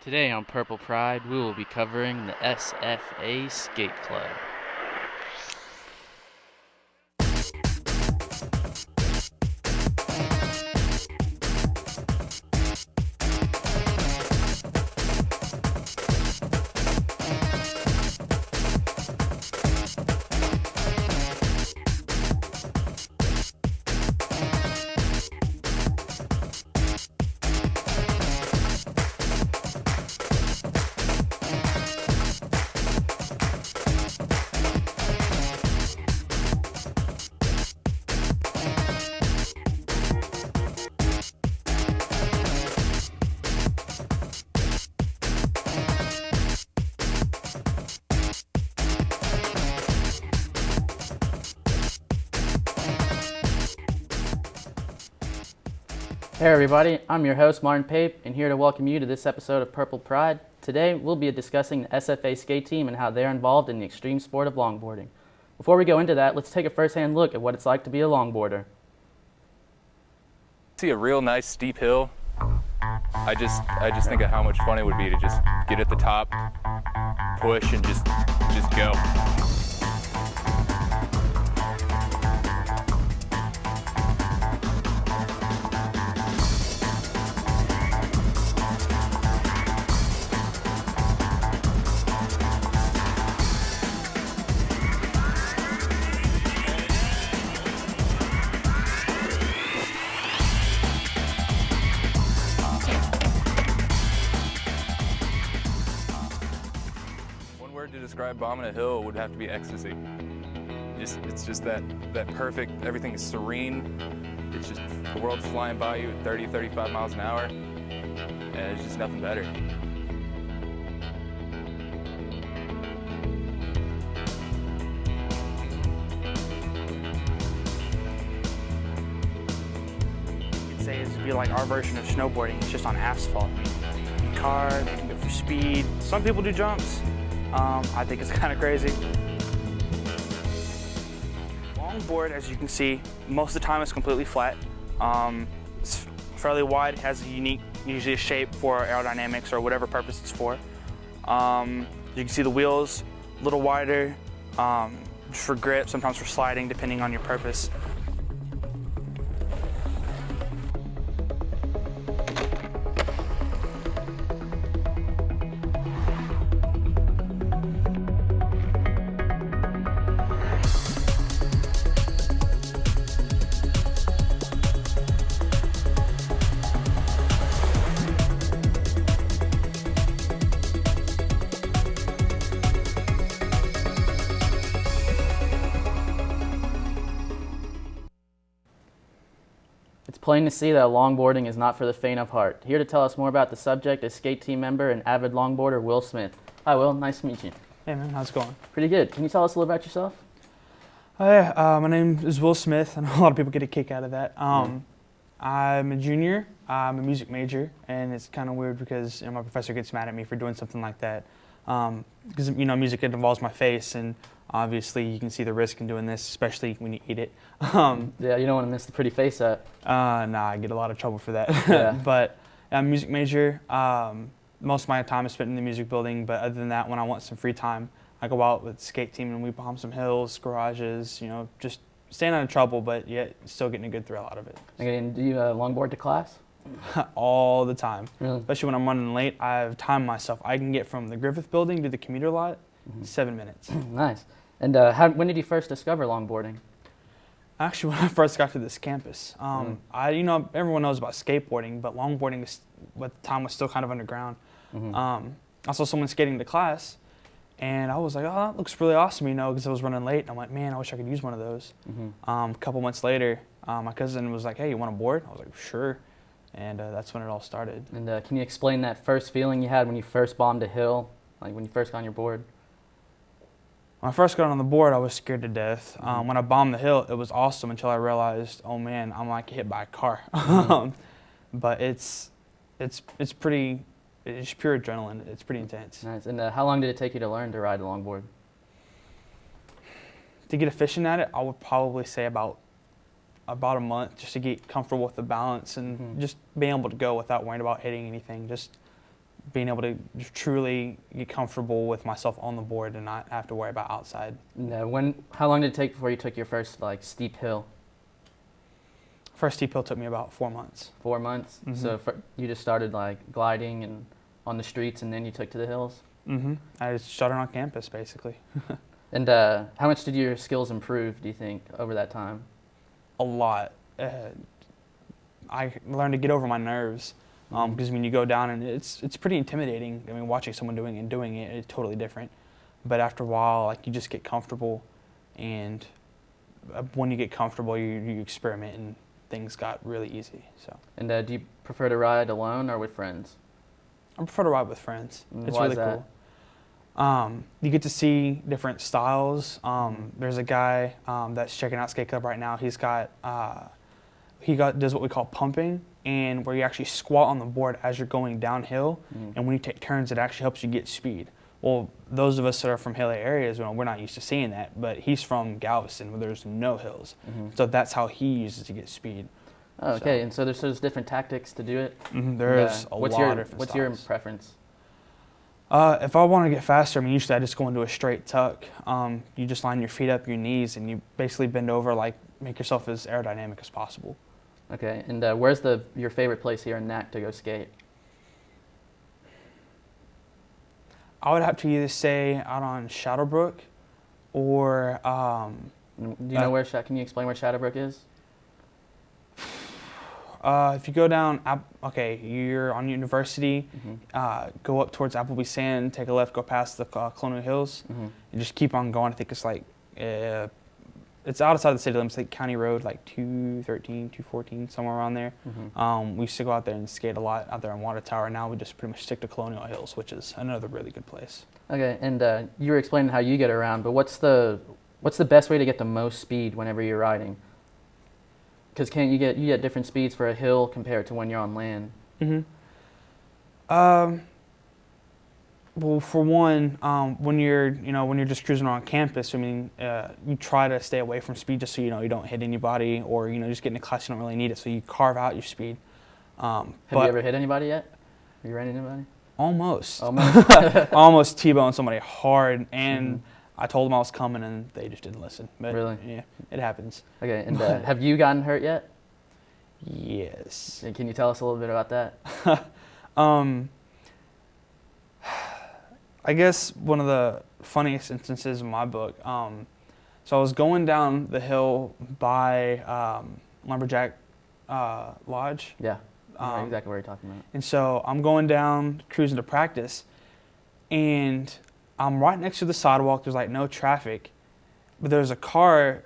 Today on Purple Pride, we will be covering the SFA Skate Club. Hey everybody, I'm your host Martin Pape, and here to welcome you to this episode of Purple Pride. Today we'll be discussing the SFA skate team and how they're involved in the extreme sport of longboarding. Before we go into that, let's take a first-hand look at what it's like to be a longboarder. See a real nice steep hill. I just think of how much fun it would be to just get at the top, push, and just go. To describe bombing a hill would have to be ecstasy. It's just that perfect, everything is serene. It's just the world's flying by you at 30, 35 miles an hour, and it's just nothing better. You could say it'd be like our version of snowboarding. It's just on asphalt. You can carve, you can go for speed. Some people do jumps. I think it's kind of crazy. Longboard, as you can see, most of the time it's completely flat. It's fairly wide, has a unique, usually a shape for aerodynamics or whatever purpose it's for. You can see the wheels a little wider, for grip, sometimes for sliding, depending on your purpose. It's plain to see that longboarding is not for the faint of heart. Here to tell us more about the subject is skate team member and avid longboarder Will Smith. Hi Will, nice to meet you. Hey man, how's it going? Pretty good. Can you tell us a little about yourself? My name is Will Smith. I know a lot of people get a kick out of that. I'm a junior. I'm a music major, and it's kind of weird because my professor gets mad at me for doing something like that. Because music involves my face, and obviously you can see the risk in doing this, especially when you eat it. Yeah, you don't want to miss the pretty face up. Nah, I get a lot of trouble for that. Yeah. But I'm a music major. Most of my time is spent in the music building, but other than that, when I want some free time, I go out with the skate team and we bomb some hills, garages, just staying out of trouble, but yet still getting a good thrill out of it. Okay, and do you longboard to class? All the time. Really? Especially when I'm running late, I've timed myself. I can get from the Griffith building to the commuter lot in 7 minutes. Nice. And when did you first discover longboarding? Actually, when I first got to this campus, everyone knows about skateboarding, but longboarding at the time was still kind of underground. I saw someone skating to class, and I was like, oh, that looks really awesome, because I was running late. And I'm like, man, I wish I could use one of those. A couple months later, my cousin was like, hey, you want a board? I was like, sure. And that's when it all started. And can you explain that first feeling you had when you first bombed a hill, like when you first got on your board? When I first got on the board, I was scared to death. When I bombed the hill, it was awesome until I realized, oh man, I'm like hit by a car. But it's pure adrenaline. It's pretty intense. Nice. And how long did it take you to learn to ride a longboard? To get efficient at it, I would probably say about a month, just to get comfortable with the balance and just being able to go without worrying about hitting anything. Just being able to truly get comfortable with myself on the board and not have to worry about outside. And how long did it take before you took your first like steep hill? First steep hill took me about 4 months. 4 months. Mhm. So you just started like gliding and on the streets, and then you took to the hills. I just started on campus basically. And how much did your skills improve, do you think, over that time? A lot. I learned to get over my nerves because when you go down and it's pretty intimidating. I mean, watching someone doing it is totally different. But after a while, like you just get comfortable, and when you get comfortable, you experiment, and things got really easy. So. And do you prefer to ride alone or with friends? I prefer to ride with friends. It's Why really is that? cool. You get to see different styles. There's a guy that's checking out Skate Club right now. He does what we call pumping, and where you actually squat on the board as you're going downhill, and when you take turns, it actually helps you get speed. Well, those of us that are from hilly areas, we're not used to seeing that, but he's from Galveston where there's no hills. So that's how he uses to get speed. Oh, okay, and so there's different tactics to do it? There's a lot of different What's your styles. preference? If I want to get faster, I mean, usually I just go into a straight tuck. You just line your feet up, your knees, and you basically bend over, like make yourself as aerodynamic as possible. Okay, and where's your favorite place here in NAC to go skate? I would have to either say out on Shadowbrook or... Do you know where? Can you explain where Shadowbrook is? if you go down, you're on University, go up towards Appleby Sand, take a left, go past the Colonial Hills, and just keep on going. I think it's like, it's outside the city limits, like County Road, like 213, 214, somewhere around there. We used to go out there and skate a lot out there on Water Tower. Now we just pretty much stick to Colonial Hills, which is another really good place. Okay, and you were explaining how you get around, but what's the best way to get the most speed whenever you're riding? Because you get different speeds for a hill compared to when you're on land. Well, for one, when you're just cruising on campus, I mean, you try to stay away from speed just so you don't hit anybody, or just get in a class you don't really need it. So you carve out your speed. Have you ever hit anybody yet? Have you ran into anybody? Almost. Almost. Almost T-boned somebody hard, and I told them I was coming, and they just didn't listen. But really? Yeah, it happens. Okay, and have you gotten hurt yet? Yes. Can you tell us a little bit about that? I guess one of the funniest instances in my book, so I was going down the hill by Lumberjack Lodge. Yeah, I know exactly what you're talking about. And so I'm going down, cruising to practice, and I'm right next to the sidewalk. There's like no traffic, but there's a car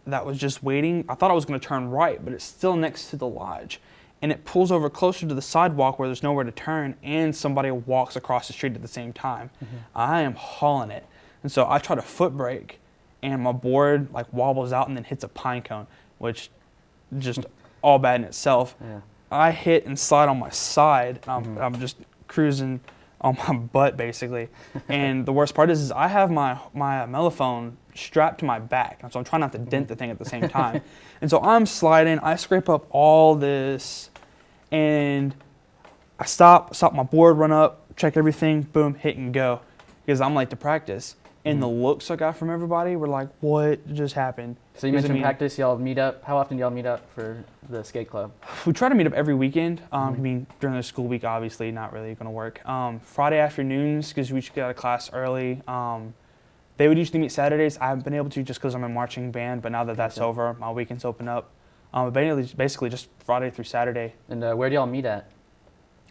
that was just waiting. I thought I was going to turn right, but it's still next to the lodge. And it pulls over closer to the sidewalk where there's nowhere to turn, and somebody walks across the street at the same time. I am hauling it. And so I try to foot brake, and my board like wobbles out and then hits a pine cone, which just all bad in itself. Yeah. I hit and slide on my side. I'm just cruising on my butt basically. And the worst part is I have my mellophone strapped to my back, and so I'm trying not to dent the thing at the same time. And so I'm sliding, I scrape up all this, and I stop my board, run up, check everything, boom, hit and go, because I'm late to practice. And the looks I got from everybody were like, what just happened? So you mentioned practice, y'all meet up. How often do y'all meet up for the skate club? We try to meet up every weekend. I mean, during the school week, obviously, not really going to work. Friday afternoons, because we should get out of class early. They would usually meet Saturdays. I haven't been able to just because I'm in marching band, but now that that's over, my weekends open up. Basically just Friday through Saturday. And where do y'all meet at?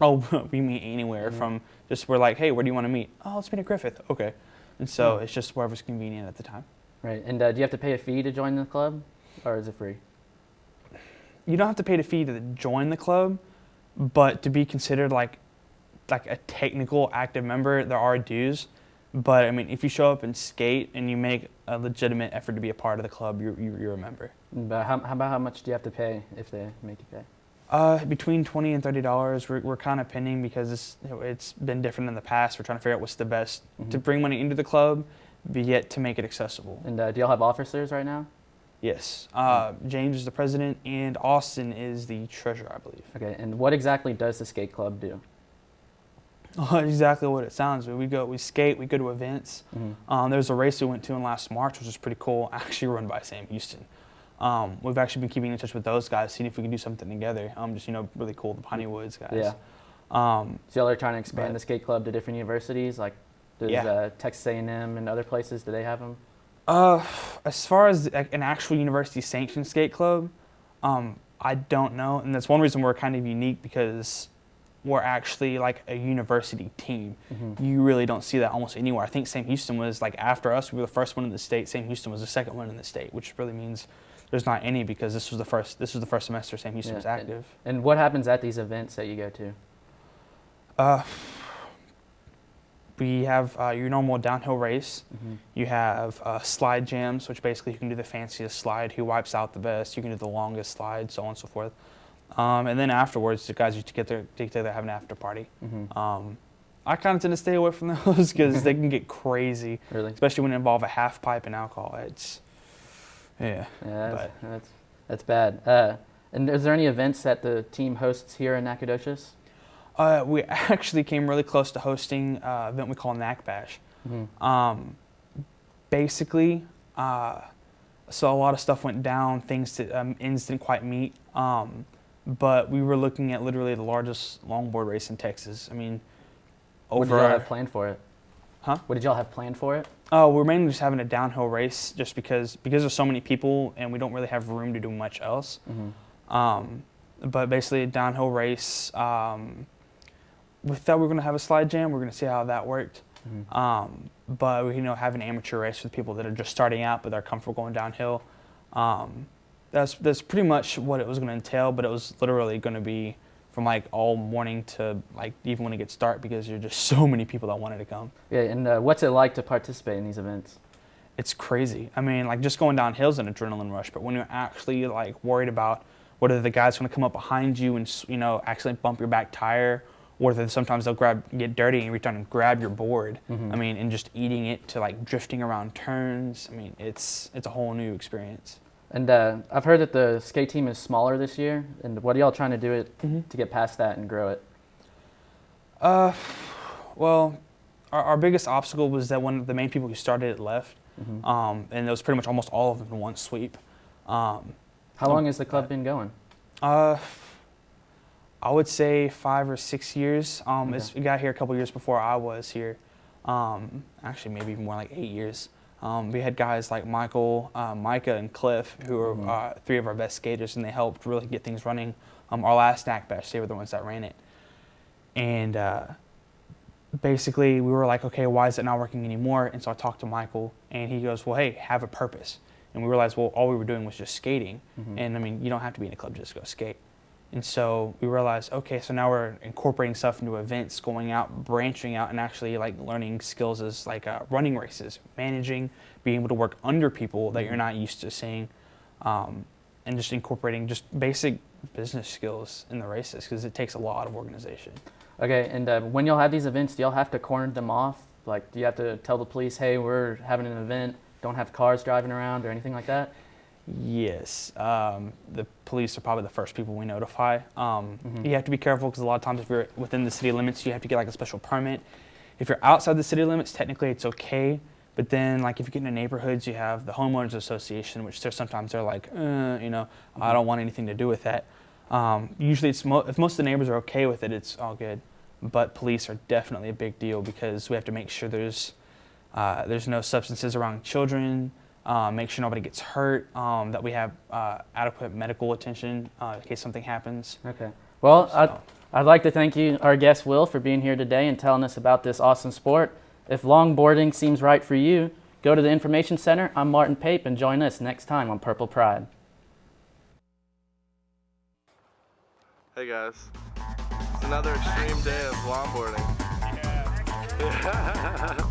Oh, we meet anywhere from just, we're like, hey, where do you want to meet? Oh, let's meet at Griffith. Okay. And so it's just wherever's convenient at the time. Right. And do you have to pay a fee to join the club, or is it free? You don't have to pay a fee to join the club, but to be considered like a technical active member, there are dues. But I mean, if you show up and skate and you make a legitimate effort to be a part of the club, you're a member. But how much do you have to pay if they make you pay? Between $20 and $30. We're kind of pending because it's been different in the past. We're trying to figure out what's the best to bring money into the club, but yet to make it accessible. And do y'all have officers right now? Yes. James is the president, and Austin is the treasurer, I believe. Okay. And what exactly does the skate club do? Exactly what it sounds. We skate, we go to events. There's a race we went to in last March, which was pretty cool, actually run by Sam Houston. We've actually been keeping in touch with those guys, seeing if we can do something together. Just, really cool, the Piney Woods guys. Yeah. So y'all are trying to expand the skate club to different universities, like does Texas A&M and other places, do they have them? As far as an actual university sanctioned skate club, I don't know, and that's one reason we're kind of unique, because we're actually like a university team. You really don't see that almost anywhere. I think Sam Houston was like after us. We were the first one in the state. Sam Houston was the second one in the state, which really means there's not any, because this was the first semester Sam Houston was active. And what happens at these events that you go to? We have your normal downhill race. You have slide jams, which basically you can do the fanciest slide, who wipes out the best. You can do the longest slide, so on and so forth. And then afterwards, the guys used to get together, have an after party. I kind of tend to stay away from those because they can get crazy, Really? especially when it involve a half pipe and alcohol. That's bad. And is there any events that the team hosts here in Nacogdoches? We actually came really close to hosting an event we call Knack Bash. Basically, so a lot of stuff went down, things that ends didn't quite meet. But we were looking at literally the largest longboard race in Texas. I mean, What did y'all have planned for it? Huh? What did y'all have planned for it? Oh, we're mainly just having a downhill race, just because there's so many people and we don't really have room to do much else. But basically a downhill race. We thought we were going to have a slide jam. We're going to see how that worked. But we have an amateur race with people that are just starting out, but they're comfortable going downhill. That's pretty much what it was going to entail, but it was literally going to be from like all morning to like even when it gets dark, because there's just so many people that wanted to come. Yeah, and what's it like to participate in these events? It's crazy. I mean, like just going downhill is an adrenaline rush, but when you're actually like worried about whether the guy's going to come up behind you and accidentally bump your back tire, or that sometimes they'll get dirty and reach down and grab your board. I mean, and just eating it to like drifting around turns. I mean, it's a whole new experience. And I've heard that the skate team is smaller this year. And what are y'all trying to do to get past that and grow it? Well, our biggest obstacle was that one of the main people who started it left, and it was pretty much almost all of them in one sweep. How long has the club been going? I would say 5 or 6 years. It got here a couple years before I was here. Actually, maybe even more like 8 years. We had guys like Michael, Micah, and Cliff, who were 3 of our best skaters, and they helped really get things running. Our last Knack Bash, they were the ones that ran it. And basically, we were like, okay, why is it not working anymore? And so I talked to Michael, and he goes, well, hey, have a purpose. And we realized, well, all we were doing was just skating. And I mean, you don't have to be in a club just to go skate. And so we realized, okay, so now we're incorporating stuff into events, going out, branching out, and actually like learning skills as like running races, managing, being able to work under people that you're not used to seeing, and just incorporating just basic business skills in the races, because it takes a lot of organization. Okay, and when y'all have these events, do y'all have to cordon them off? Like, do you have to tell the police, hey, we're having an event, don't have cars driving around or anything like that? Yes, the police are probably the first people we notify. You have to be careful, because a lot of times if you're within the city limits, you have to get like a special permit. If you're outside the city limits, technically it's okay. But then, like if you get into neighborhoods, you have the homeowners association, which sometimes they're like, I don't want anything to do with that. Usually, if most of the neighbors are okay with it, it's all good. But police are definitely a big deal, because we have to make sure there's no substances around children. Make sure nobody gets hurt, that we have adequate medical attention in case something happens. Okay. Well, I'd like to thank you, our guest Will, for being here today and telling us about this awesome sport. If longboarding seems right for you, go to the Information Center. I'm Martin Pape, and join us next time on Purple Pride. Hey guys, it's another extreme day of longboarding. Yeah.